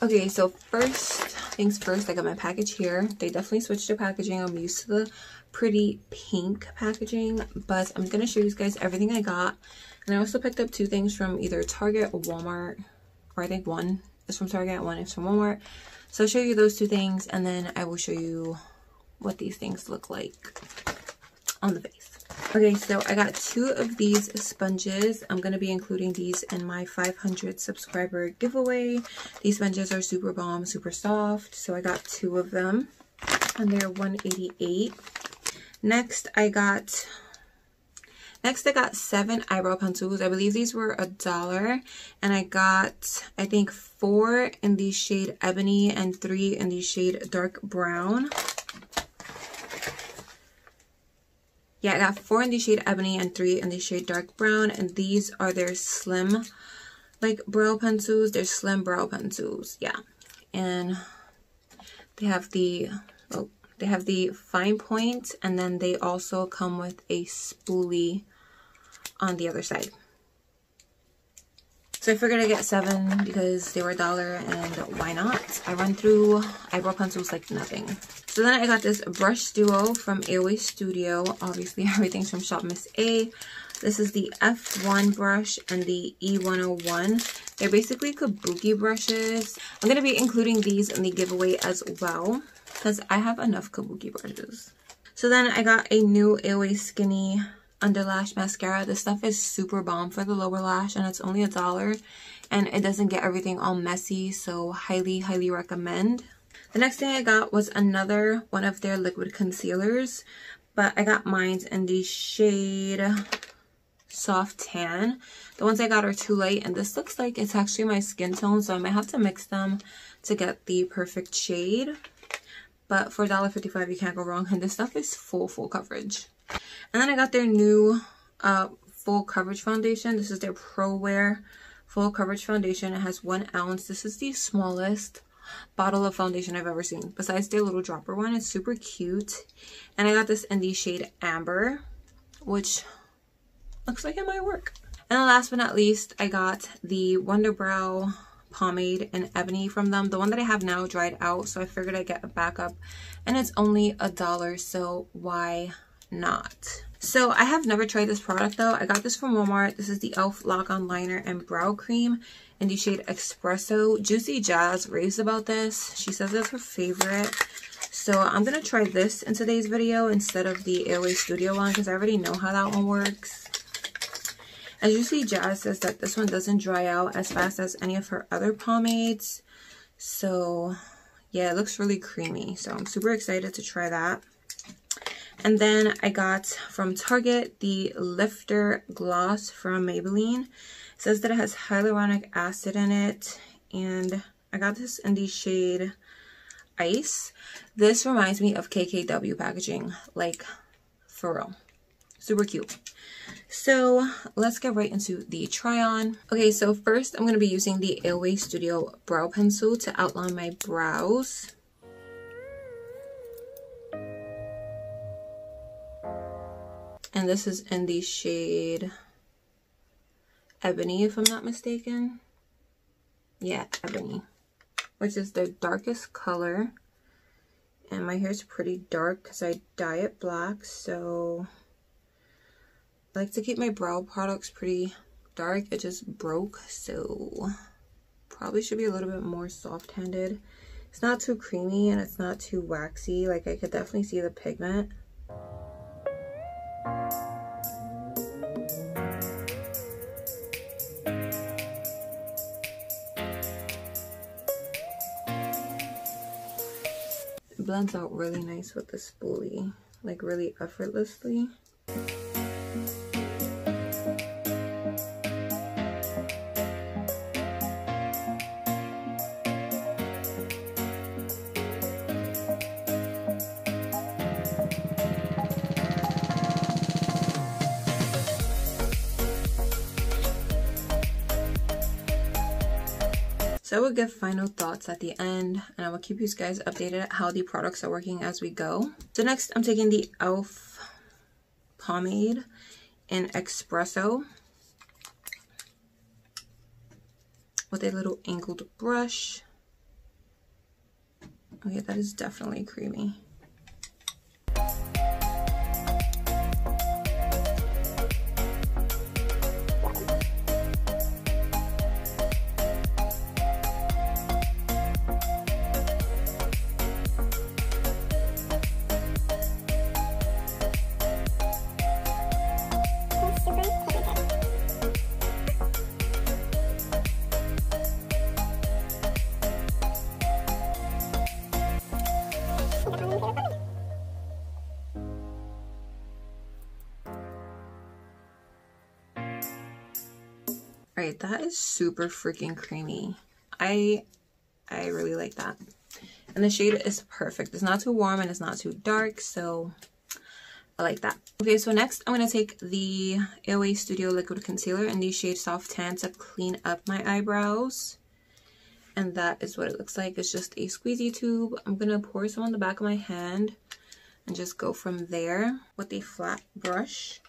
Okay, so first things first, I got my package here. They definitely switched the packaging. I'm used to the pretty pink packaging, but I'm gonna show you guys everything I got. And I also picked up 2 things from either Target or Walmart, or I think one is from Target, one is from Walmart. So I'll show you those 2 things, and then I will show you what these things look like on the face. Okay, so I got 2 of these sponges. I'm going to be including these in my 500 subscriber giveaway. These sponges are super bomb, super soft. So I got 2 of them and they're $1.88. Next I got 7 eyebrow pencils. I believe these were $1, and I got, I think, 4 in the shade Ebony and 3 in the shade Dark Brown. Yeah, I got 4 in the shade Ebony and 3 in the shade Dark Brown, and these are their slim, like, brow pencils. They're slim brow pencils, yeah. And they have the, oh, they have the fine point, and then they also come with a spoolie on the other side. So I figured I'd get 7 because they were $1, and why not? I run through eyebrow pencils like nothing. So then I got this brush duo from AOA Studio. Obviously, everything's from Shopmissa. This is the F1 brush and the E101. They're basically kabuki brushes. I'm going to be including these in the giveaway as well, because I have enough kabuki brushes. So then I got a new AOA Skinny Underlash Mascara. This stuff is super bomb for the lower lash, and it's only $1, and it doesn't get everything all messy, so highly recommend. The next thing I got was another one of their liquid concealers, but I got mine in the shade Soft Tan. The ones I got are too light, and this looks like it's actually my skin tone, so I might have to mix them to get the perfect shade. But for $1.55, you can't go wrong, and this stuff is full coverage. And then I got their new full coverage foundation. This is their Pro Wear full coverage foundation. It has 1 ounce. This is the smallest bottle of foundation I've ever seen, besides their little dropper one. It's super cute, and I got this in the shade Amber, which looks like it might work. And last but not least, I got the Wonder Brow pomade in Ebony from them. The one that I have now dried out, so I figured I'd get a backup, and it's only $1, so why not? So I have never tried this product though. I got this from Walmart. This is the e.l.f. Lock On Liner and Brow Cream in the shade Espresso. Juicy Jazz raves about this. She says it's her favorite. So I'm going to try this in today's video instead of the AOA Studio one, because I already know how that one works. And Juicy Jazz says that this one doesn't dry out as fast as any of her other pomades. So yeah, it looks really creamy. So I'm super excited to try that. And then I got from Target the Lifter Gloss from Maybelline. It says that it has hyaluronic acid in it, and I got this in the shade Ice. This reminds me of KKW packaging, like for real. Super cute. So let's get right into the try on. Okay, so first I'm going to be using the AOA Studio Brow Pencil to outline my brows. And this is in the shade Ebony, if I'm not mistaken. Yeah, Ebony, which is the darkest color. And my hair is pretty dark because I dye it black, so I like to keep my brow products pretty dark. It just broke, so probably should be a little bit more soft-handed. It's not too creamy and it's not too waxy. Like, I could definitely see the pigment. It blends out really nice with the spoolie, like really effortlessly. So I will give final thoughts at the end, and I will keep you guys updated at how the products are working as we go. So next, I'm taking the e.l.f. pomade in Espresso with a little angled brush. Okay, that is definitely creamy. Alright, that is super freaking creamy. I really like that. And the shade is perfect. It's not too warm and it's not too dark, so I like that. Okay, so next I'm going to take the AOA Studio Liquid Concealer in the shade Soft Tan to clean up my eyebrows. And that is what it looks like. It's just a squeezy tube. I'm going to pour some on the back of my hand and just go from there with a flat brush.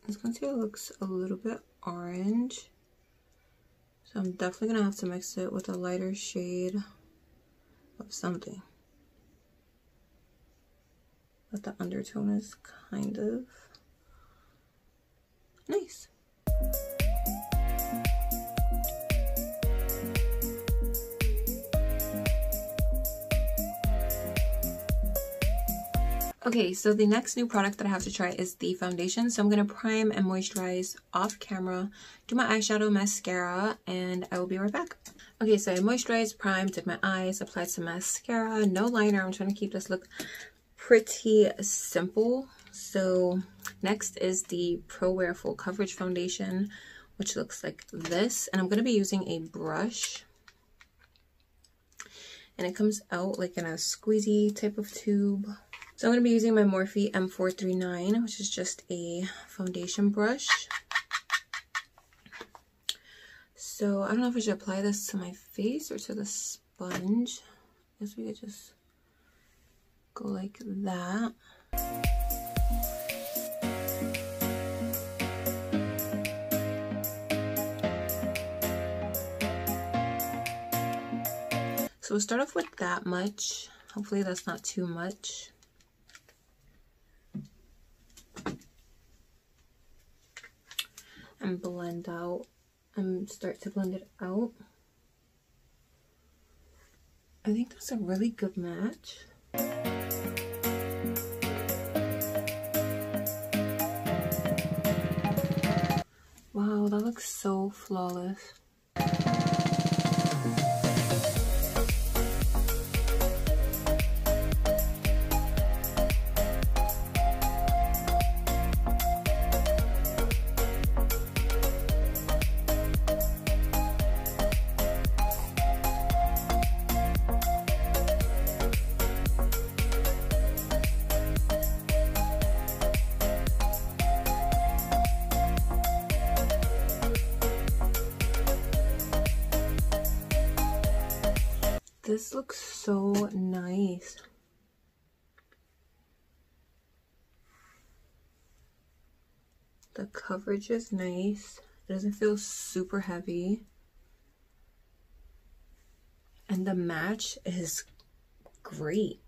This concealer looks a little bit orange, so I'm definitely gonna have to mix it with a lighter shade of something. But the undertone is kind of nice. Okay, so the next new product that I have to try is the foundation. So I'm going to prime and moisturize off camera, do my eyeshadow, mascara, and I will be right back. Okay, so I moisturized, primed, did my eyes, applied some mascara, no liner. I'm trying to keep this look pretty simple. So next is the Pro Wear Full Coverage Foundation, which looks like this. And I'm going to be using a brush. And it comes out like in a squeezy type of tube. So I'm going to be using my Morphe M439, which is just a foundation brush. So I don't know if I should apply this to my face or to the sponge. I guess we could just go like that. So we'll start off with that much. Hopefully that's not too much. And blend out and start to blend it out. I think that's a really good match. Wow, that looks so flawless. This looks so nice. The coverage is nice. It doesn't feel super heavy. And the match is great.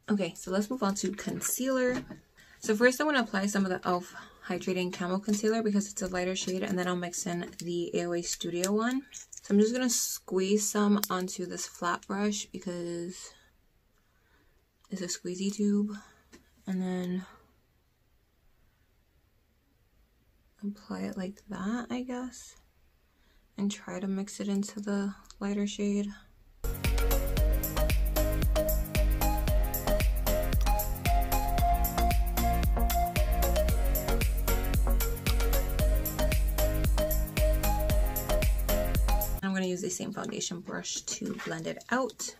Okay, so let's move on to concealer. So first I want to apply some of the e.l.f. Hydrating Camo Concealer because it's a lighter shade, and then I'll mix in the AOA Studio one. So I'm just going to squeeze some onto this flat brush because it's a squeezy tube, and then apply it like that, I guess, and try to mix it into the lighter shade. I'm going to use the same foundation brush to blend it out.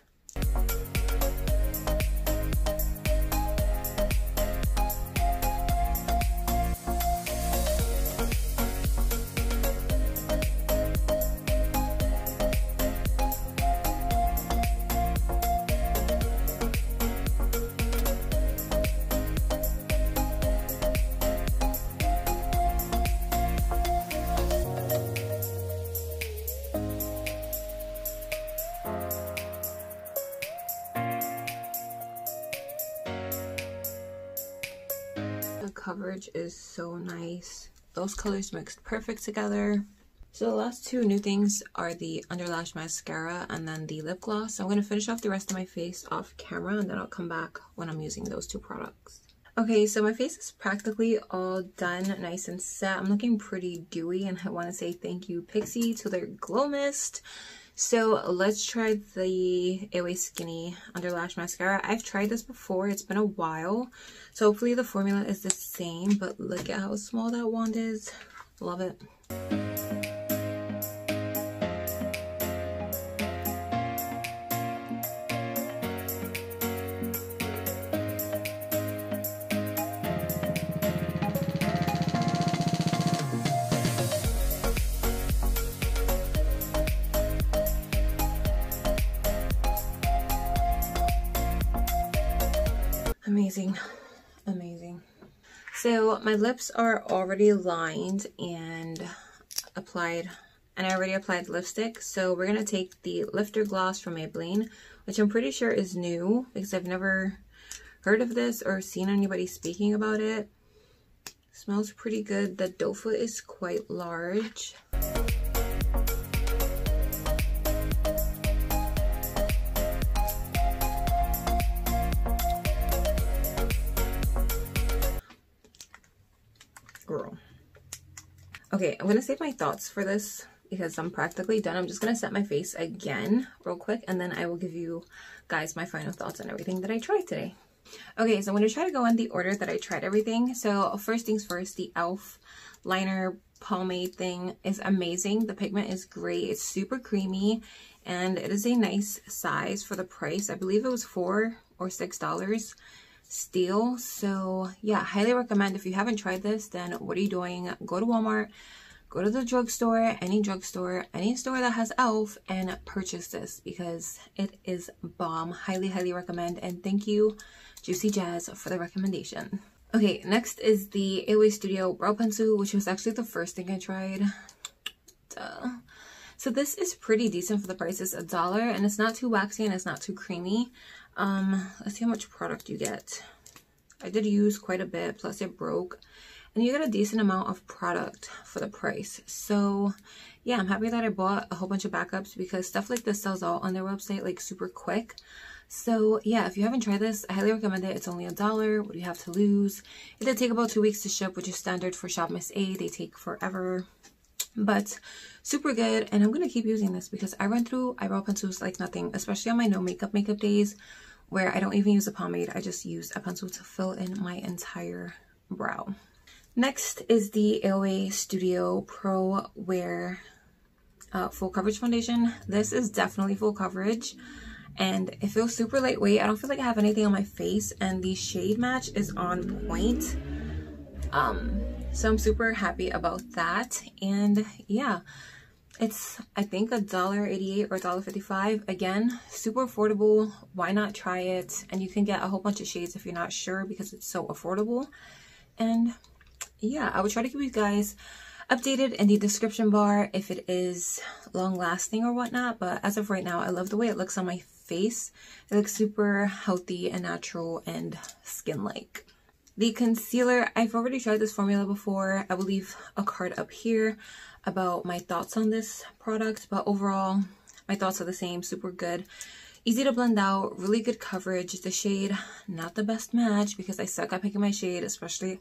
coverage is so nice. Those colors mixed perfect together. So the last two new things are the under lash mascara and then the lip gloss. So I'm going to finish off the rest of my face off camera, and then I'll come back when I'm using those two products. Okay, so my face is practically all done, nice and set. I'm looking pretty dewy, and I want to say thank you, Pixi, to their Glow Mist. So let's try the AOA Skinny Under Lash Mascara. I've tried this before. It's been a while. So hopefully the formula is the same, but look at how small that wand is. Love it. Amazing, amazing. So my lips are already lined and applied, and I already applied lipstick. So we're gonna take the Lifter Gloss from Maybelline, which I'm pretty sure is new because I've never heard of this or seen anybody speaking about it. Smells pretty good. The doe foot is quite large. Girl. Okay, I'm gonna save my thoughts for this because I'm practically done. I'm just gonna set my face again real quick, and then I will give you guys my final thoughts on everything that I tried today. Okay, so I'm gonna try to go in the order that I tried everything. So first things first, the e.l.f. liner pomade thing is amazing. The pigment is great. It's super creamy, and it is a nice size for the price. I believe it was $4 or $6 still. So yeah, highly recommend. If you haven't tried this, then what are you doing? Go to Walmart, go to the drugstore, any store that has e.l.f. and purchase this because it is bomb. Highly recommend, and thank you Juicy Jazz for the recommendation. Okay, next is the AOA Studio Brow Pencil, which was actually the first thing I tried. Duh. So this is pretty decent for the price. It's $1, and it's not too waxy and it's not too creamy. Let's see how much product you get. I did use quite a bit, plus it broke, and you get a decent amount of product for the price. So yeah, I'm happy that I bought a whole bunch of backups because stuff like this sells out on their website like super quick. So yeah, if you haven't tried this, I highly recommend it. It's only $1. What do you have to lose? It did take about 2 weeks to ship, which is standard for Shopmissa. They take forever, but super good. And I'm gonna keep using this because I run through eyebrow pencils like nothing, especially on my no makeup days where I don't even use a pomade. I just use a pencil to fill in my entire brow. Next is the AOA Studio Pro Wear Full Coverage Foundation. This is definitely full coverage, and it feels super lightweight. I don't feel like I have anything on my face, and the shade match is on point. So I'm super happy about that. And yeah, it's I think $1.88 or $1.55. Again, super affordable. Why not try it? And you can get a whole bunch of shades if you're not sure because it's so affordable. And yeah, I would try to keep you guys updated in the description bar if it is long lasting or whatnot. But as of right now, I love the way it looks on my face. It looks super healthy and natural and skin-like. The concealer, I've already tried this formula before. I will leave a card up here about my thoughts on this product, but overall my thoughts are the same. Super good, easy to blend out, really good coverage. The shade, not the best match because I suck at picking my shade, especially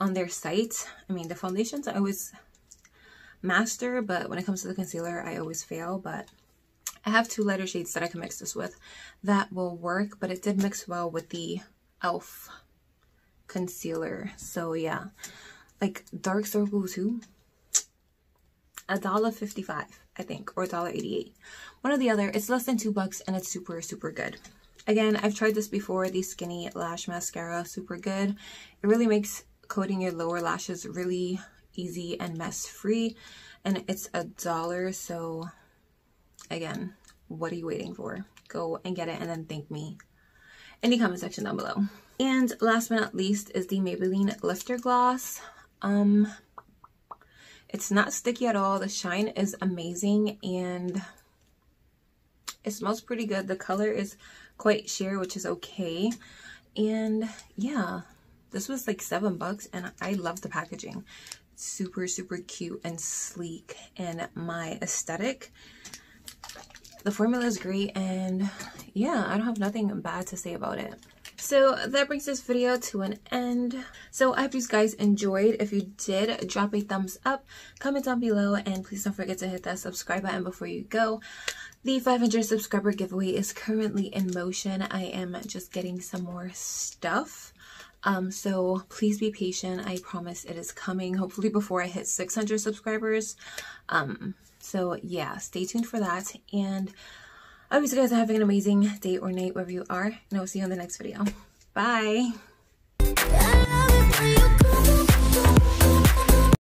on their site. I mean, the foundations I always master, but when it comes to the concealer I always fail. But I have 2 lighter shades that I can mix this with that will work, but it did mix well with the e.l.f. concealer. So yeah, like dark circle too, $1.55 I think, or $1.88, one or the other. It's less than $2 and it's super good. Again, I've tried this before, the Skinny Lash Mascara, super good. It really makes coating your lower lashes really easy and mess free, and it's $1. So again, what are you waiting for? Go and get it and then thank me in the comment section down below. And last but not least is the Maybelline Lifter Gloss. It's not sticky at all. The shine is amazing and it smells pretty good. The color is quite sheer, which is okay. And yeah, This was like $7 and I love the packaging. Super, super cute and sleek, and my aesthetic. The formula is great, and yeah, I don't have nothing bad to say about it. So that brings this video to an end. So I hope you guys enjoyed. If you did, drop a thumbs up, comment down below, and please don't forget to hit that subscribe button before you go. The 500 subscriber giveaway is currently in motion. I am just getting some more stuff. So please be patient. I promise it is coming, hopefully before I hit 600 subscribers. So yeah, stay tuned for that. And I hope you guys are having an amazing day or night wherever you are. And I will see you on the next video. Bye.